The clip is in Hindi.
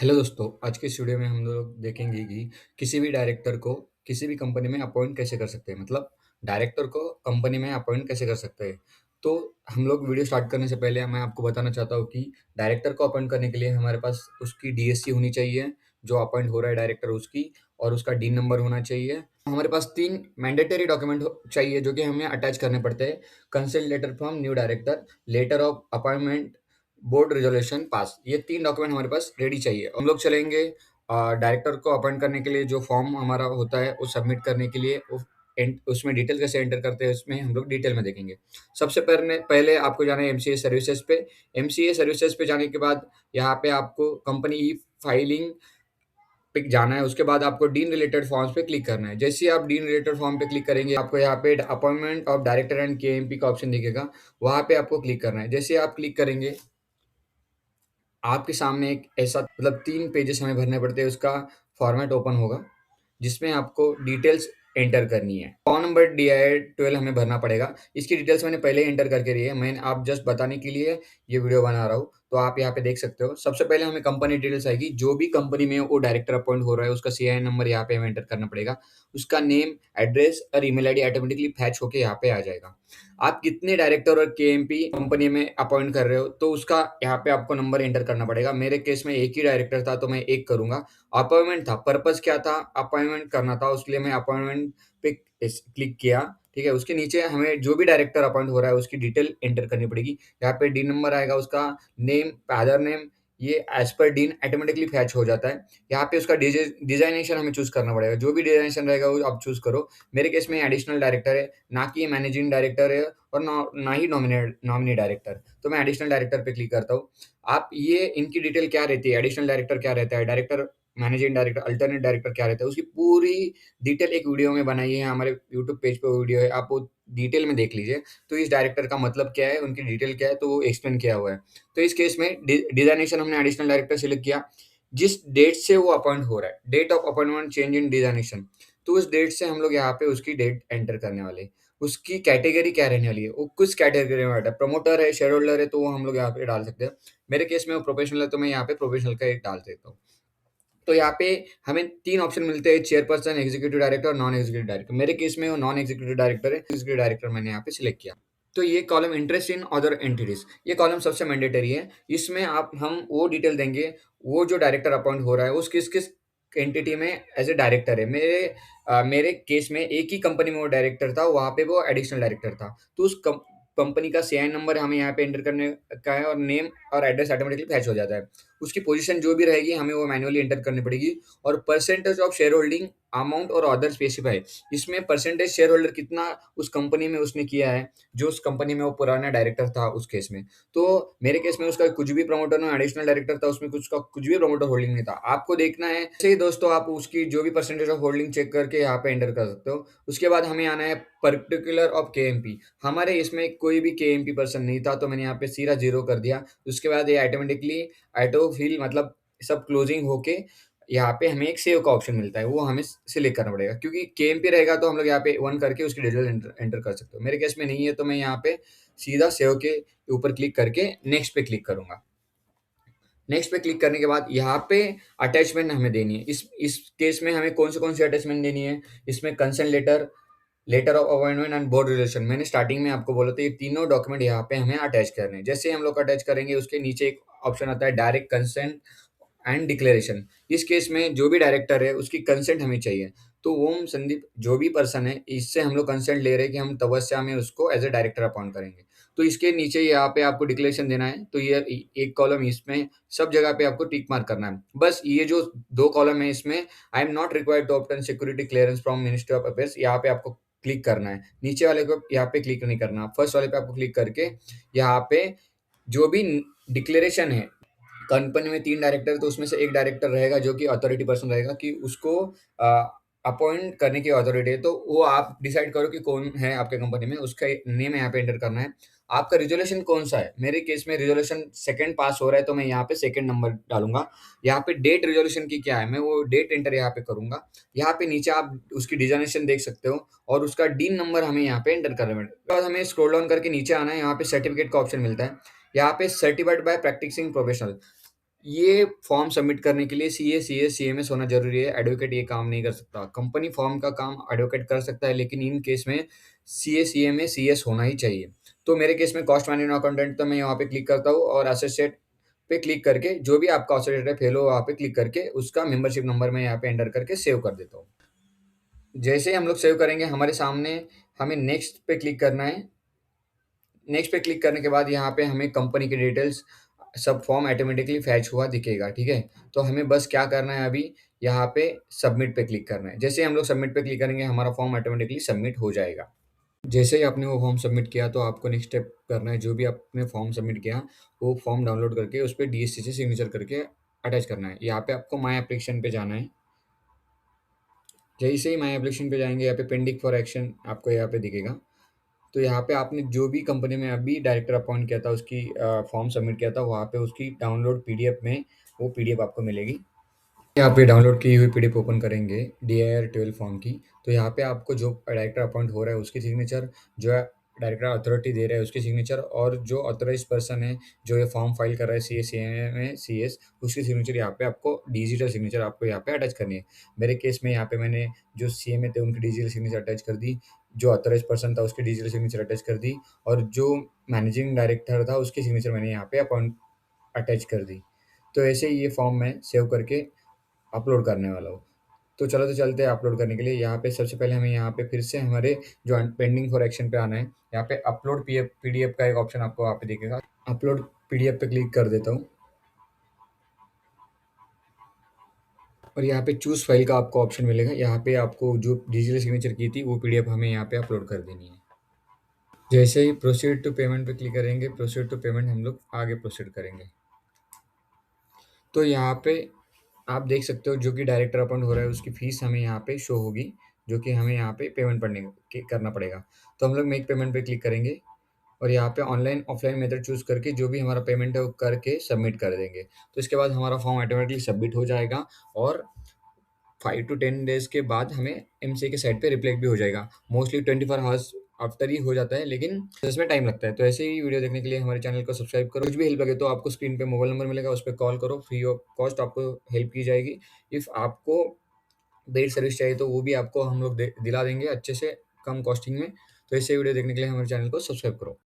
हेलो दोस्तों, आज के इस वीडियो में हम लोग देखेंगे कि किसी भी डायरेक्टर को किसी भी कंपनी में अपॉइंट कैसे कर सकते हैं। मतलब डायरेक्टर को कंपनी में अपॉइंट कैसे कर सकते हैं। तो हम लोग वीडियो स्टार्ट करने से पहले मैं आपको बताना चाहता हूँ कि डायरेक्टर को अपॉइंट करने के लिए हमारे पास उसकी डीएससी होनी चाहिए, जो अपॉइंट हो रहा है डायरेक्टर उसकी, और उसका डी नंबर होना चाहिए। हमारे पास 3 मैंडेटरी डॉक्यूमेंट चाहिए जो कि हमें अटैच करने पड़ते हैं। Consent letter from new director, letter of appointment, board resolution pass. ये 3 डॉक्यूमेंट हमारे पास रेडी चाहिए। हम लोग चलेंगे डायरेक्टर को अपॉइंट करने के लिए जो फॉर्म हमारा होता है वो सबमिट करने के लिए उसमें डिटेल कैसे एंटर करते हैं उसमें हम लोग डिटेल में देखेंगे। सबसे पहले पहले आपको जाना है एमसीए सर्विसेज पे। एमसीए सर्विसेज पे जाने के बाद यहाँ पे आपको कंपनी ई फाइलिंग पे जाना है। उसके बाद आपको डीन रिलेटेड फॉर्म्स पे क्लिक करना है। जैसे ही आप डीन रिलेटेड फॉर्म पे क्लिक करेंगे, आपको यहाँ पे appointment of director and KMP का ऑप्शन दिखेगा। वहाँ पे आपको क्लिक करना है। जैसे ही आप क्लिक करेंगे, आपके सामने एक ऐसा मतलब 3 पेजेस हमें भरने पड़ते हैं, उसका फॉर्मेट ओपन होगा, जिसमें आपको डिटेल्स एंटर करनी है। फ़ोन नंबर DI-12 हमें भरना पड़ेगा। इसकी डिटेल्स मैंने पहले ही एंटर करके रही है। मैं आप जस्ट बताने के लिए ये वीडियो बना रहा हूँ, तो आप यहाँ पे देख सकते हो। सबसे पहले हमें कंपनी डिटेल्स आएगी, जो भी कंपनी में वो डायरेक्टर अपॉइंट हो रहा है, उसका सीआईएन नंबर यहाँ पे हमें एंटर करना पड़ेगा। उसका नेम, एड्रेस और ईमेल आईडी ऑटोमेटिकली फैच होके यहाँ पे आ जाएगा। आप कितने डायरेक्टर और केएमपी कंपनी में अपॉइंट कर रहे हो, तो उसका यहाँ पे आपको नंबर एंटर करना पड़ेगा। मेरे केस में एक ही डायरेक्टर था, तो मैं 1 करूँगा। अपॉइंटमेंट था, पर्पज़ क्या था? अपॉइंटमेंट करना था, उसके लिए मैं अपॉइंटमेंट पे क्लिक किया, ठीक है? उसके नीचे हमें जो भी डायरेक्टर अपॉइंट हो रहा है, उसकी डिटेल एंटर करनी पड़ेगी। यहाँ पे डी नंबर आएगा, उसका नेम, फादर नेम, ये as per dean automatically fetch हो जाता है। यहाँ पे उसका डिज़ाइनेशन हमें चूज़ करना पड़ेगा। जो भी डिज़ाइनेशन रहेगा, वो आप चूज़ करो। मेरे केस में एडिशनल डायरेक्टर है, ना कि मैनेजिंग डायरेक्टर है और ना ही नॉमिनी डायरेक्टर। तो मैं एडिशनल डायरेक्टर पे क्लिक करता हूँ। आप ये इनकी डिटेल क्या रहती है, एडिशनल डायरेक्टर क्या रहता है, director, managing director, alternate director क्या रहता है, उसकी पूरी डिटेल एक वीडियो में बनाई है। हमारे यूट्यूब पेज पे वो वीडियो है, आप वो डिटेल में देख लीजिए। तो इस डायरेक्टर का मतलब क्या है, उनकी डिटेल क्या है, तो वो एक्सप्लेन किया हुआ है। तो इस केस में डिज़ाइनेशन हमने एडिशनल डायरेक्टर सेलेक्ट किया। जिस डेट से वो अपॉइंट हो रहा है, date of appointment change in designation, तो उस डेट से हम लोग यहाँ पे उसकी डेट एंटर करने वाले हैं। उसकी कैटेगरी क्या रहने वाली है, वो किस कैटेगरी में बैठा है, प्रमोटर है, शेयर होल्डर है, तो वो हम लोग यहाँ पे डाल सकते हैं। मेरे केस में वो प्रोफेशनल है, तो मैं यहाँ पे प्रोफेशनल का ही डाल देता हूँ। तो यहाँ पे हमें 3 ऑप्शन मिलते हैं, चेयरपर्सन, एग्जीक्यूटिव डायरेक्टर और नॉन एग्जीक्यूटिव डायरेक्टर। मेरे केस में वो नॉन एग्जीक्यूटिव डायरेक्टर है, एग्जीक्यूटिव डायरेक्टर मैंने यहाँ पे सिलेक्ट किया। तो ये column interest in other entities, ये कॉलम सबसे मैंडेटरी है। इसमें आप हम वो डिटेल देंगे, वो जो डायरेक्टर अपॉइंट हो रहा है, उस किस-किस एंटिटी में एज़ अ डायरेक्टर है। मेरे केस में एक ही कंपनी में वो डायरेक्टर था, वहाँ पे वो एडिशनल डायरेक्टर था। तो उस कंपनी का सीआईएन नंबर हमें यहाँ पे एंटर करने का है और नेम और एड्रेस ऑटोमेटिकली फैच हो जाता है। उसकी पोजीशन जो भी रहेगी, हमें वो मैन्युअली एंटर करनी पड़ेगी। और percentage of share holding, amount और अदर स्पेसिफाई। इसमें परसेंटेज शेयर होल्डर कितना उस कंपनी में उसने किया है, जो उस कंपनी में वो पुराना डायरेक्टर था उस केस में। तो मेरे केस में उसका कुछ भी प्रमोटर नहीं, एडिशनल डायरेक्टर था, उसमें कुछ का कुछ भी प्रमोटर होल्डिंग नहीं था। आपको देखना है ऐसे ही दोस्तों, आप उसकी जो भी परसेंटेज ऑफ होल्डिंग चेक करके यहाँ पे एंटर कर सकते हो। उसके बाद हमें आना है पर्टिकुलर ऑफ केएमपी। हमारे इसमें कोई भी केएमपी पर्सन नहीं था, तो मैंने यहाँ पे सीधा 0 कर दिया। उसके बाद ये ऑटोमेटिकली ऑटो फिल मतलब सब क्लोजिंग होके यहाँ पे हमें एक सेव का ऑप्शन मिलता है, वो हमें सिलेक्ट करना पड़ेगा। क्योंकि केएमपी रहेगा तो हम लोग यहाँ पे 1 करके उसकी डिटेल एंटर एंटर कर सकते हो। मेरे केस में नहीं है, तो मैं यहाँ पे सीधा सेव के ऊपर क्लिक करके नेक्स्ट पे क्लिक करूँगा। नेक्स्ट पे क्लिक करने के बाद यहाँ पे अटैचमेंट हमें देनी है। इस केस में हमें कौन सी अटैचमेंट देनी है, इसमें consent letter, letter of appointment and board relation. मैंने स्टार्टिंग में आपको बोला था, ये तीनों डॉक्यूमेंट यहाँ पे हमें अटैच करने हैं। जैसे ही हम लोग अटैच करेंगे, उसके नीचे एक ऑप्शन आता है डायरेक्ट कंसेंट एंड डिक्लेरेशन। इस केस में जो भी डायरेक्टर है, उसकी कंसेंट हमें चाहिए। तो ओम संदीप जो भी पर्सन है, इससे हम लोग कंसेंट ले रहे हैं कि हम तपस्या में उसको एज अ डायरेक्टर अपॉइंट करेंगे। तो इसके नीचे यहाँ पे आपको डिक्लेरेशन देना है। तो ये एक कॉलम, इसमें सब जगह पे आपको टिक मार्क करना है। बस ये जो 2 कॉलम है, इसमें I am not required to obtain security clearance from ministry of affairs, यहाँ पे आपको क्लिक करना है। नीचे वाले को यहाँ पे क्लिक नहीं करना। फर्स्ट वाले पे आपको क्लिक करके यहाँ पे जो भी डिक्लेरेशन है, कंपनी में 3 डायरेक्टर, तो उसमें से 1 डायरेक्टर रहेगा जो कि अथॉरिटी पर्सन रहेगा, कि उसको अपॉइंट करने की अथॉरिटी है। तो वो आप डिसाइड करो कि कौन है आपके कंपनी में, उसका नेम यहाँ पे एंटर करना है। आपका रिज़ॉल्यूशन कौन-सा है? मेरे केस में रिज़ॉल्यूशन सेकंड पास हो रहा है, तो मैं यहाँ पे सेकंड नंबर डालूँगा। यहाँ पे डेट रिज़ॉल्यूशन की क्या है, मैं वो डेट एंटर यहाँ पे करूँगा। यहाँ पे नीचे आप उसकी डिज़ाइनेशन देख सकते हो और उसका डीन नंबर हमें यहाँ पे एंटर करना है। उसके बाद हमें स्क्रॉल डाउन करके नीचे आना है, यहाँ पे सर्टिफिकेट का ऑप्शन मिलता है। यहाँ पे सर्टिफाइड बाय प्रैक्टिसिंग प्रोफेशनल, ये फॉर्म सबमिट करने के लिए सीए, सीएस, सीएमएस होना ज़रूरी है, एडवोकेट ये काम नहीं कर सकता। कंपनी फॉर्म का काम एडवोकेट कर सकता है, लेकिन इन केस में सीए, सीएमए, सीएस होना ही चाहिए। तो मेरे केस में कॉस्ट मैनेजमेंट अकाउंटेंट, तो मैं यहाँ पे क्लिक करता हूँ और एसोसिएट पे क्लिक करके जो भी आपका एसोसिएट है, फेलो, वहाँ पे क्लिक करके उसका मेंबरशिप नंबर मैं यहाँ पे एंटर करके सेव कर देता हूँ। जैसे ही हम लोग सेव करेंगे, हमारे सामने हमें नेक्स्ट पे क्लिक करना है। नेक्स्ट पे क्लिक करने के बाद यहाँ पे हमें कंपनी की डिटेल्स सब फॉर्म ऑटोमेटिकली फैच हुआ दिखेगा, ठीक है? तो हमें बस क्या करना है अभी, यहाँ पे सबमिट पे क्लिक करना है। जैसे ही हम लोग सबमिट पे क्लिक करेंगे, हमारा फॉर्म ऑटोमेटिकली सबमिट हो जाएगा। जैसे ही आपने वो फॉर्म सबमिट किया, तो आपको नेक्स्ट स्टेप करना है, जो भी आपने फॉर्म सबमिट किया, वो फॉर्म डाउनलोड करके उस पे डीएससी से सिग्नेचर करके अटैच करना है। यहाँ पे आपको माय एप्लीकेशन पे जाना है। जैसे ही माय एप्लीकेशन पे जाएँगे, यहाँ पे पेंडिंग फॉर एक्शन आपको यहाँ पे दिखेगा। तो यहाँ पे आपने जो भी कंपनी में अभी डायरेक्टर अपॉइंट किया था, उसकी फॉर्म सबमिट किया था, वहाँ पे उसकी डाउनलोड पीडीएफ में वो पीडीएफ आपको मिलेगी। यहाँ पे डाउनलोड की हुई पीडीएफ ओपन करेंगे डीआईआर 12 फॉर्म की। तो यहाँ पे आपको जो डायरेक्टर अपॉइंट हो रहा है उसकी सिग्नेचर, जो डायरेक्टर अथॉरिटी दे रहा है उसकी सिग्नेचर, और जो ऑथराइज्ड पर्सन है जो ये फॉर्म फाइल कर रहा है सीए, सीएमए, सीएस, उसकी सिग्नेचर यहाँ पे आपको डिजिटल सिग्नेचर आपको यहाँ पे अटैच करनी है। मेरे केस में यहाँ पे मैंने जो सीएमए थे उनकी डिजिटल सिग्नेचर अटैच कर दी, जो ऑथराइज्ड पर्सन था उसकी डिजिटल सिग्नेचर अटैच कर दी, और जो मैनेजिंग डायरेक्टर था उसकी सिग्नेचर मैंने यहाँ पे अपॉइंट अटैच कर दी। तो ऐसे ही ये फॉर्म मैं सेव करके अपलोड करने वाला हूँ। तो चलो चलते हैं अपलोड करने के लिए। यहाँ पे सबसे पहले हमें यहाँ पे फिर से हमारे जो पेंडिंग फॉर एक्शन पे आना है। यहाँ पे अपलोड पीडीएफ का एक ऑप्शन आपको वहाँ पे दिखेगा। अपलोड पीडीएफ पे क्लिक कर देता हूँ और यहाँ पे चूज़ फाइल का आपको ऑप्शन मिलेगा। यहाँ पे आपको जो डिजिटल सिग्नेचर की थी वो पीडीएफ हमें यहाँ पे अपलोड कर देनी है। जैसे ही प्रोसीड टू पेमेंट पे क्लिक करेंगे, प्रोसीड टू पेमेंट हम लोग आगे प्रोसीड करेंगे। तो यहाँ पे आप देख सकते हो जो कि डायरेक्टर अपॉइंट हो रहा है उसकी फ़ीस हमें यहाँ पे शो होगी, जो कि हमें यहाँ पे पेमेंट करना पड़ेगा। तो हम लोग मेक पेमेंट पे क्लिक करेंगे और यहाँ पे ऑनलाइन ऑफलाइन मेथड चूज़ करके जो भी हमारा पेमेंट है वो करके सबमिट कर देंगे। तो इसके बाद हमारा फॉर्म ऑटोमेटिकली सबमिट हो जाएगा और 5 टू 10 डेज़ के बाद हमें एमसीए के साइट पे रिफ्लेक्ट भी हो जाएगा। मोस्टली 24 हॉर्स आफ्टर ही हो जाता है, लेकिन इसमें टाइम लगता है। तो ऐसे ही वीडियो देखने के लिए हमारे चैनल को सब्सक्राइब करो। कुछ भी हेल्प लगे तो आपको स्क्रीन पे मोबाइल नंबर मिलेगा, उस पे कॉल करो, फ्री ऑफ कॉस्ट आपको हेल्प की जाएगी। इफ़ आपको पेड सर्विस चाहिए तो वो भी आपको हम लोग दिला देंगे अच्छे से, कम कॉस्टिंग में। तो ऐसे वीडियो देखने के लिए हमारे चैनल को सब्सक्राइब करो।